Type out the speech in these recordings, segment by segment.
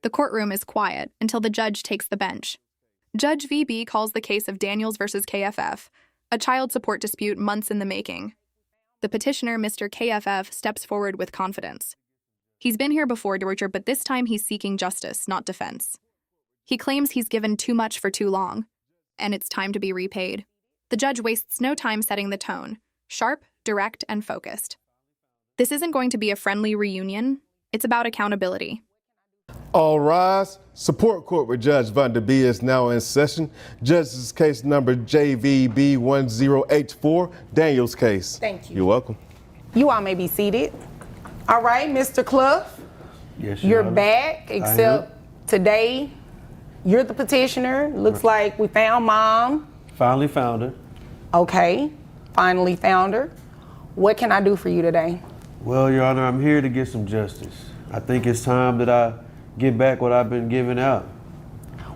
The courtroom is quiet until the judge takes the bench. Judge VB calls the case of Daniels versus KFF, a child support dispute months in the making. The petitioner, Mr. KFF, steps forward with confidence. He's been here before, Georgia, but this time he's seeking justice, not defense. He claims he's given too much for too long, and it's time to be repaid. The judge wastes no time setting the tone, sharp, direct, and focused. This isn't going to be a friendly reunion. It's about accountability. All rise. Support court with Judge Van der Bee is now in session. Judge's case number JVB 1084, Daniel's case. Thank you. You're welcome. You all may be seated. All right, Mr. Clough, Yes, you're Your Honor. back, except today you're the petitioner. Looks like we found Mom. Finally found her. Okay, finally found her. What can I do for you today? Well, Your Honor, I'm here to get some justice. I think it's time that I get back what I've been giving out.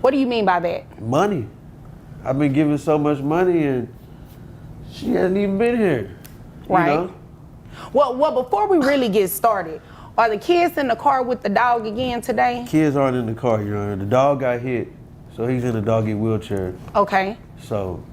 What do you mean by that? Money. I've been giving so much money and she hasn't even been here. Right. You know? Well, before we really get started, are the kids in the car with the dog again today? Kids aren't in the car, Your Honor. The dog got hit, so he's in a doggy wheelchair. Okay. So.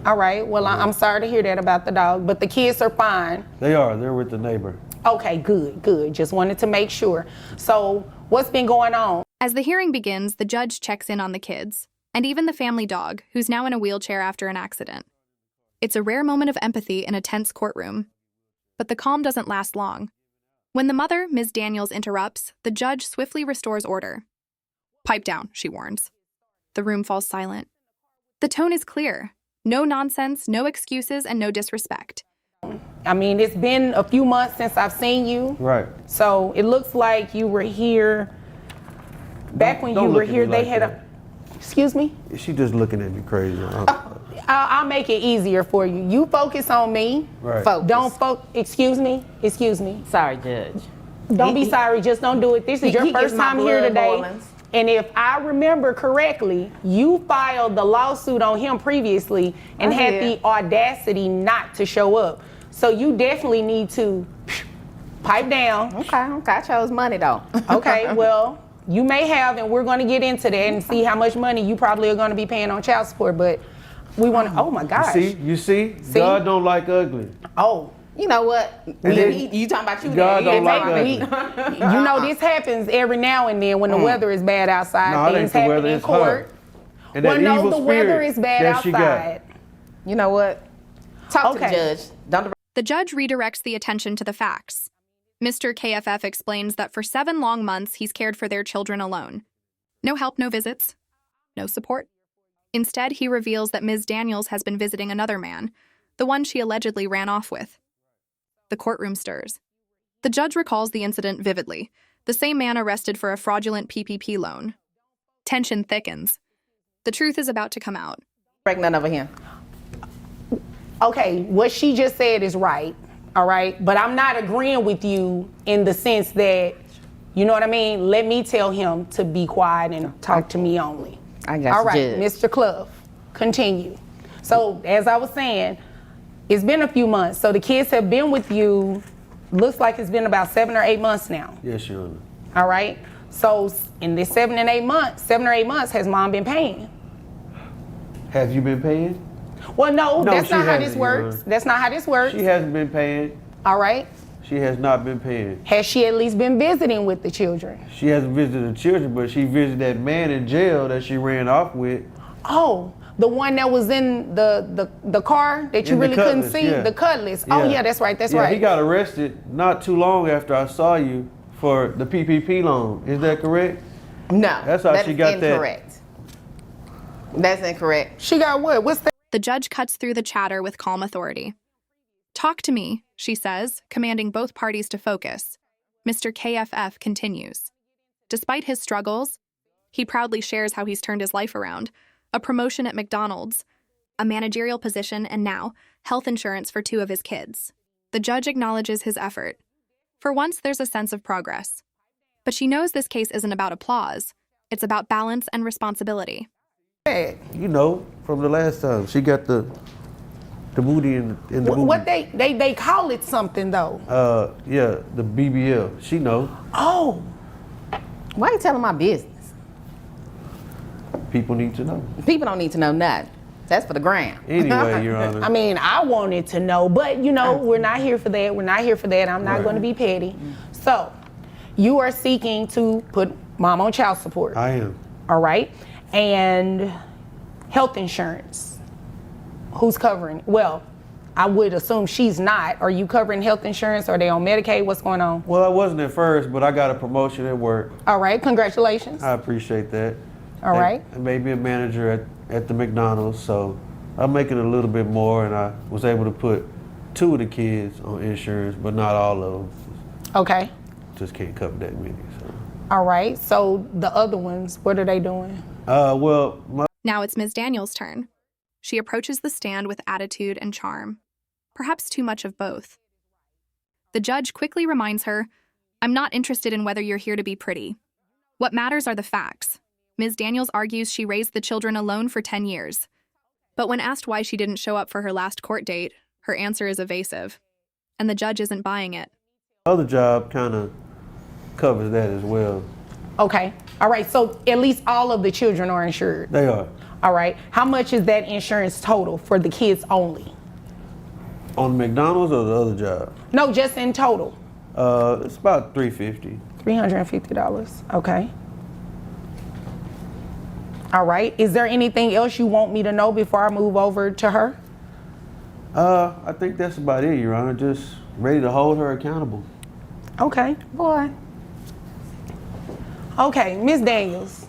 All right. Well, I'm sorry to hear that about the dog, but the kids are fine. They are. They're with the neighbor. Okay, good. Just wanted to make sure. So, what's been going on? As the hearing begins, the judge checks in on the kids, and even the family dog, who's now in a wheelchair after an accident. It's a rare moment of empathy in a tense courtroom. But the calm doesn't last long. When the mother, Ms. Daniels, interrupts, the judge swiftly restores order. "Pipe down," she warns. The room falls silent. The tone is clear. No nonsense, no excuses, and no disrespect. I mean, it's been a few months since I've seen you. Right. So it looks like you were here back when you Don't were look at here. me They like had that. Excuse me? She just looking at me crazy. I'll make it easier for you. You focus on me. Right. Don't excuse me. Sorry, Judge. Don't be sorry. Just don't do it. This is your He first gets my time here blood today. boiling. And if I remember correctly, you filed the lawsuit on him previously and I had did. the audacity not to show up. So you definitely need to pipe down. Okay. I chose money though. Okay, well, you may have, and we're going to get into that and see how much money you probably are going to be paying on child support. But we want to. Oh my gosh. You see? God don't like ugly. Oh. You know what? You talking about you? God don't like We, ugly. you know, this happens every now and then when the weather is bad outside. No, it ain't Things the happen weather, in it's court. her. And Well, that no, evil the weather spirit is bad that she got. outside. You know what? Talk to the Okay. judge. Don't. The judge redirects the attention to the facts. Mr. KFF explains that for 7 long months, he's cared for their children alone. No help, no visits, no support. Instead, he reveals that Ms. Daniels has been visiting another man, the one she allegedly ran off with. The courtroom stirs. The judge recalls the incident vividly, the same man arrested for a fraudulent PPP loan. Tension thickens. The truth is about to come out. Pregnant over here. Okay, what she just said is right, all right? But I'm not agreeing with you in the sense that, you know what I mean? Let me tell him to be quiet and talk to me only. I got All you, right, Judge. Mr. Clough, continue. So, as I was saying, it's been a few months. So the kids have been with you, looks like it's been about 7 or 8 months now. Yes, Your Honor. All right? So in this 7 or 8 months, has Mom been paying? Have you been paying? Well, no, that's she not how hasn't, this Your works. Honor. That's not how this works. She hasn't been paying. All right? She has not been paying. Has she at least been visiting with the children? She hasn't visited the children, but she visited that man in jail that she ran off with. Oh, the one that was in the car that you In the really couldn't Cutlass, see? yeah. The Cutlass. Oh, yeah, that's right, Yeah, he got arrested not too long after I saw you for the PPP loan. Is that correct? No. That's how she got that. incorrect. That's incorrect. She got what? What's that? The judge cuts through the chatter with calm authority. "Talk to me," she says, commanding both parties to focus. Mr. KFF continues. Despite his struggles, he proudly shares how he's turned his life around. A promotion at McDonald's, a managerial position, and now health insurance for 2 of his kids. The judge acknowledges his effort. For once, there's a sense of progress. But she knows this case isn't about applause. It's about balance and responsibility. You know, from the last time. She got the booty in the movie. What they call it something though. Yeah, the BBL. She know. Oh, Why you telling my business? people need to know. People don't need to know nothing. That's for the gram. Anyway, Your Honor. I mean, I wanted to know, but you know, we're not here for that. We're not here for that. I'm not going to be petty. So, you are seeking to put mom on child support. I am. All right. And health insurance. Who's covering? Well, I would assume she's not. Are you covering health insurance? Are they on Medicaid? What's going on? Well, I wasn't at first, but I got a promotion at work. All right. Congratulations. I appreciate that. All right. I made me a manager at the McDonald's, so I'm making a little bit more, and I was able to put 2 of the kids on insurance, but not all of them. Okay. Just can't cover that many. So. All right. So the other ones, what are they doing? Well, Now it's Ms. Daniels' turn. She approaches the stand with attitude and charm, perhaps too much of both. The judge quickly reminds her, "I'm not interested in whether you're here to be pretty. What matters are the facts." Ms. Daniels argues she raised the children alone for 10 years. But when asked why she didn't show up for her last court date, her answer is evasive. And the judge isn't buying it. other job kind of covers that as well. Okay. All right. So at least all of the children are insured. They are. All right. How much is that insurance total for the kids only? On McDonald's or the other job? No, just in total. It's about $350. $350. Okay. All right. Is there anything else you want me to know before I move over to her? I think that's about it, Your Honor. Just ready to hold her accountable. Okay. Boy. Okay, Miss Daniels.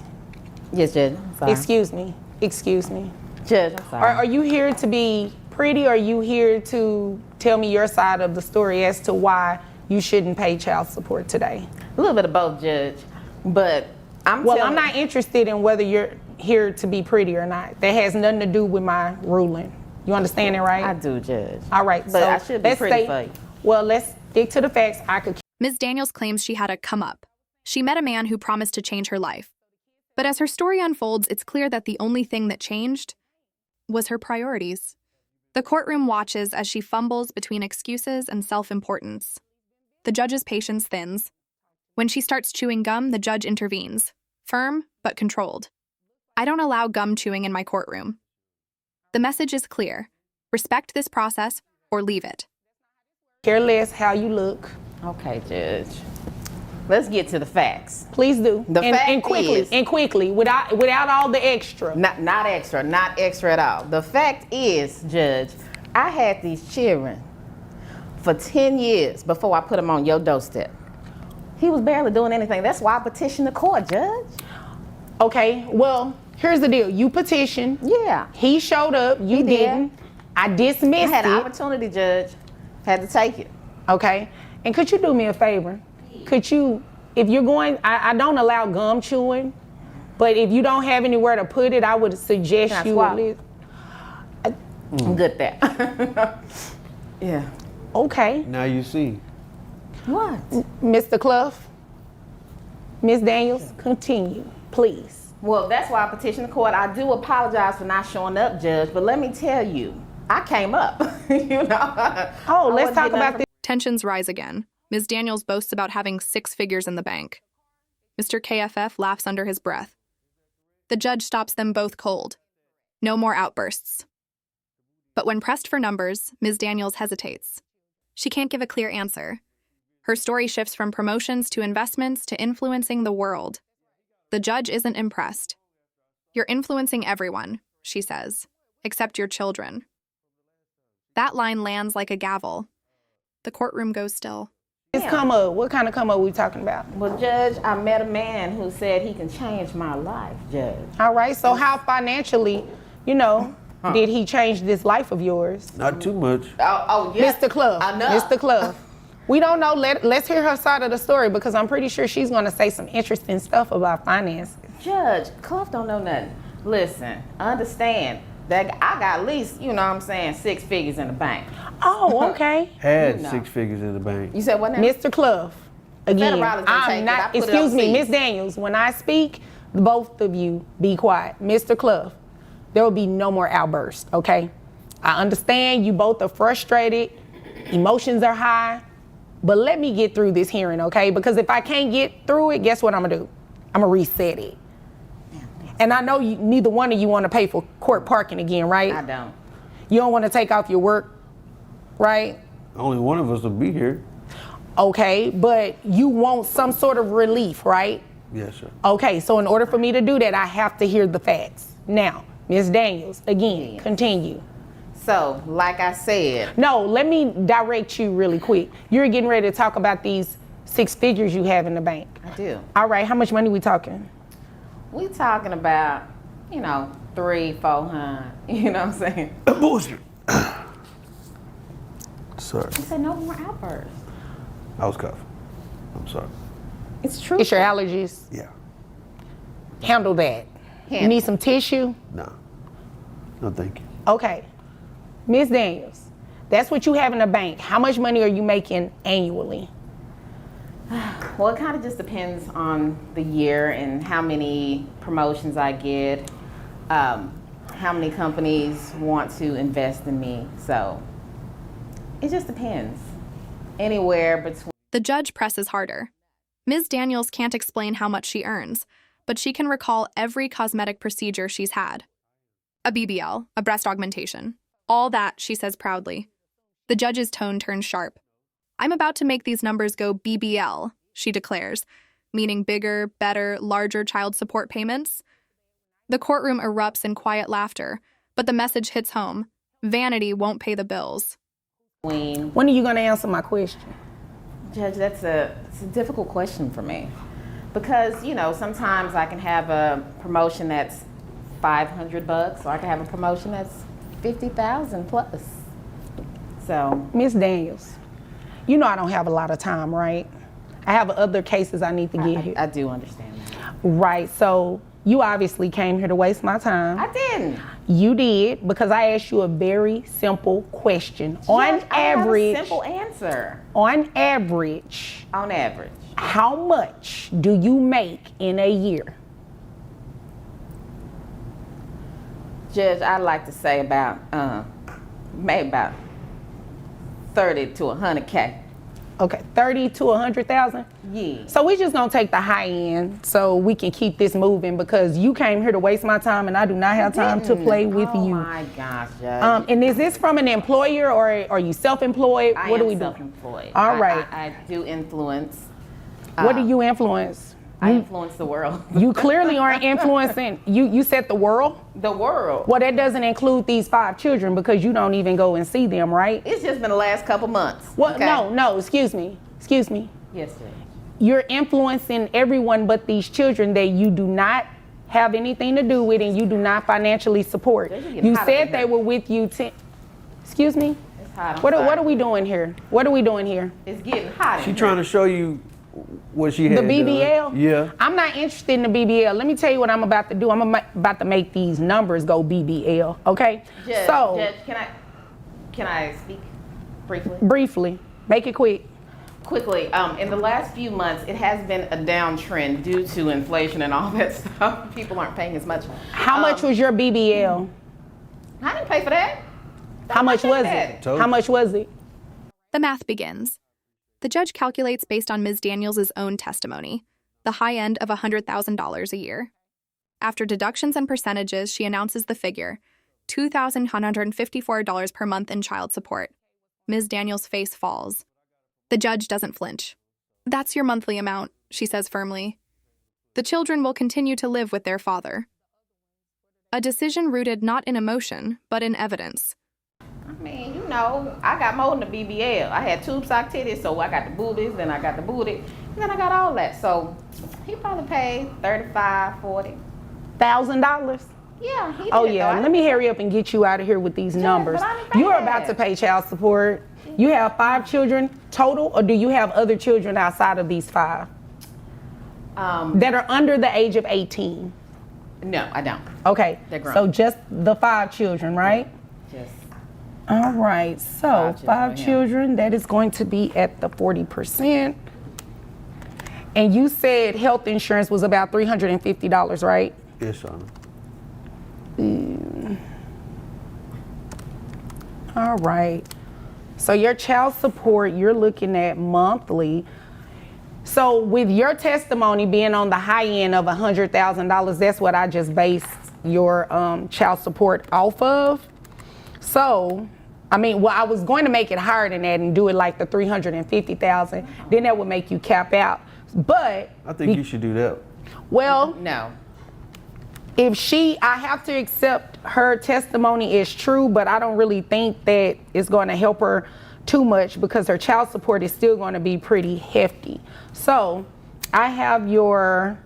Yes, Judge. Sorry. Excuse me. Excuse me. Judge, I'm sorry. Are you here to be pretty, or are you here to tell me your side of the story as to why you shouldn't pay child support today? A little bit of both, Judge. But I'm not interested in whether you're here to be pretty or not. That has nothing to do with my ruling. You understand that, right? I do, Judge. All right. But so I should be let's pretty for you. Well, let's stick to the facts. Ms. Daniels claims she had a come up. She met a man who promised to change her life. But as her story unfolds, it's clear that the only thing that changed was her priorities. The courtroom watches as she fumbles between excuses and self-importance. The judge's patience thins. When she starts chewing gum, the judge intervenes, firm but controlled. "I don't allow gum chewing in my courtroom." The message is clear. Respect this process or leave it. Care less how you look. Okay, Judge. Let's get to the facts. Please do. The fact and quickly, is- and quickly, without all the extra. Not extra at all. The fact is, Judge, I had these children for 10 years before I put them on your doorstep. He was barely doing anything. That's why I petitioned the court, Judge. Okay, well, here's the deal. You petitioned. Yeah. He showed up. You He did. didn't. I dismissed I had an it. opportunity, Judge. Had to take it. Okay. And could you do me a favor? Could you, if you're going, I don't allow gum chewing, but if you don't have anywhere to put it, I would suggest Can I you swallow? at least. I'm good at that. Yeah. Okay. Now you see. What? Mr. Clough, Miss Daniels, continue, please. Well, that's why I petitioned the court. I do apologize for not showing up, Judge, but let me tell you, I came up. You know. Oh, I let's wasn't talk getting about nothing this. Tensions rise again. Ms. Daniels boasts about having 6 figures in the bank. Mr. KFF laughs under his breath. The judge stops them both cold. No more outbursts. But when pressed for numbers, Ms. Daniels hesitates. She can't give a clear answer. Her story shifts from promotions to investments to influencing the world. The judge isn't impressed. "You're influencing everyone," she says, "except your children." That line lands like a gavel. The courtroom goes still. This come up, what kind of come up we talking about? Well, Judge, I met a man who said he can change my life, Judge. All right, so how financially, did he change this life of yours? Not too much. Oh yeah. Mr. Clough, I know. Mr. Clough. We don't know, let's hear her side of the story because I'm pretty sure she's gonna say some interesting stuff about finances. Judge, Clough don't know nothing. Listen, understand that I got at least, 6 figures in the bank. Oh, okay. Had You know. 6 figures in the bank. You said what now? Mr. Clough, again, Federale don't take I'm it. I not, put it excuse me, overseas. Miss Daniels, when I speak, both of you be quiet. Mr. Clough, there will be no more outbursts, okay? I understand you both are frustrated, emotions are high, but let me get through this hearing, okay? Because if I can't get through it, guess what I'm gonna do? I'm gonna reset it. And I know neither one of you want to pay for court parking again, right? I don't. You don't want to take off your work, right? Only one of us will be here. Okay, but you want some sort of relief, right? Yes, sir. Okay, so in order for me to do that, I have to hear the facts. Now, Ms. Daniels, again, continue. So, like I said. No, let me direct you really quick. You're getting ready to talk about these 6 figures you have in the bank. I do. All right, how much money we talking? We talking about, 300-400. You know what I'm saying? Bullshit. Sorry. You said no more outbursts. I was coughing. I'm sorry. It's true. It's your allergies. Yeah. Handle that. You need some tissue? No. No, thank you. Okay. Ms. Daniels, that's what you have in the bank. How much money are you making annually? Well, it kind of just depends on the year and how many promotions I get, how many companies want to invest in me. So it just depends. Anywhere between. The judge presses harder. Ms. Daniels can't explain how much she earns, but she can recall every cosmetic procedure she's had. A BBL, a breast augmentation. All that, she says proudly. The judge's tone turns sharp. I'm about to make these numbers go BBL, she declares, meaning bigger, better, larger child support payments. The courtroom erupts in quiet laughter, but the message hits home. Vanity won't pay the bills. When are you going to answer my question? Judge, it's a difficult question for me. Because, sometimes I can have a promotion that's $500, or I can have a promotion that's $50,000 plus. So, Ms. Daniels, you know I don't have a lot of time, right? I have other cases I need to get here. I do understand that. Right, so you obviously came here to waste my time. I didn't. You did, because I asked you a very simple question. Judge, On average, I have a simple answer. On average, how much do you make in a year? Judge, I'd like to say about, maybe about 30 to 100K. Okay, 30 to 100,000? Yeah. So we just gonna take the high end so we can keep this moving, because you came here to waste my time and I do not have time to play with you. Oh my gosh, Judge. And is this from an employer, or are you self-employed? I what do we am do? self-employed. All right. I do influence. What do you influence? I influence the world. You clearly aren't influencing. You said the world? The world. Well, that doesn't include these 5 children, because you don't even go and see them, right? It's just been the last couple months. Well, okay? no, excuse me. Yes, Judge. You're influencing everyone but these children that you do not have anything to do with and you do not financially support. You said they were with you. Excuse me? It's hot. What are we doing here? What are we doing here? It's getting hot. She trying to show you what she had The BBL? done. Yeah. I'm not interested in the BBL. Let me tell you what I'm about to do. I'm about to make these numbers go BBL, okay? Judge, can I speak briefly? Briefly, make it quick. Quickly, in the last few months, it has been a downtrend due to inflation and all that stuff. People aren't paying as much. How much was your BBL? I didn't pay for that. How much was it? How much was it? The math begins. The judge calculates based on Ms. Daniels' own testimony, the high end of $100,000 a year. After deductions and percentages, she announces the figure, $2,154 per month in child support. Ms. Daniels' face falls. The judge doesn't flinch. That's your monthly amount, she says firmly. The children will continue to live with their father. A decision rooted not in emotion, but in evidence. I mean, I got more than the BBL. I had tube sock titties, so I got the boobies, then I got the booty, and then I got all that. So he probably paid $35,000, $40,000. Yeah, he did. Oh yeah, let me hurry up and get you out of here with these numbers. You're about to pay child support. You have 5 children total, or do you have other children outside of these 5 that are under the age of 18? No, I don't. Okay, They're grown. so just the 5 children, right? Yes. All right, so 5 children, that is going to be at the 40%. And you said health insurance was about $350, right? Yes, Your Honor. All right. So your child support, you're looking at monthly. So with your testimony being on the high end of $100,000, that's what I just based your child support off of. So, I mean, well, I was going to make it higher than that and do it like the $350,000. Then that would make you cap out. But I think you should do that. well, No. if I have to accept her testimony is true, but I don't really think that it's going to help her too much because her child support is still going to be pretty hefty. So I have your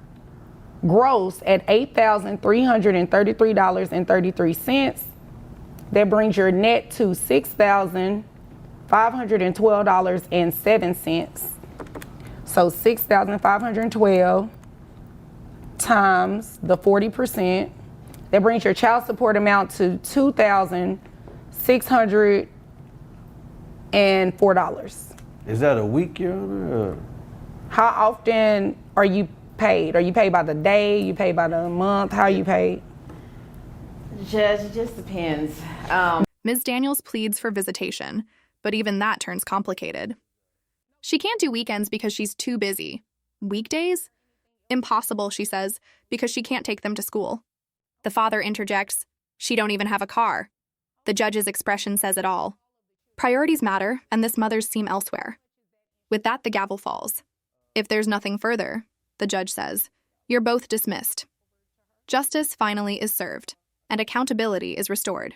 gross at $8,333.33. That brings your net to $6,512.07. So $6,512 times the 40%. That brings your child support amount to $2,604. Is that a week, Your Honor? Or? How often are you paid? Are you paid by the day? You paid by the month? How are you paid? Judge, it just depends. Ms. Daniels pleads for visitation, but even that turns complicated. She can't do weekends because she's too busy. Weekdays? Impossible, she says, because she can't take them to school. The father interjects, she don't even have a car. The judge's expression says it all. Priorities matter, and this mother's seem elsewhere. With that, the gavel falls. If there's nothing further, the judge says, you're both dismissed. Justice finally is served, and accountability is restored.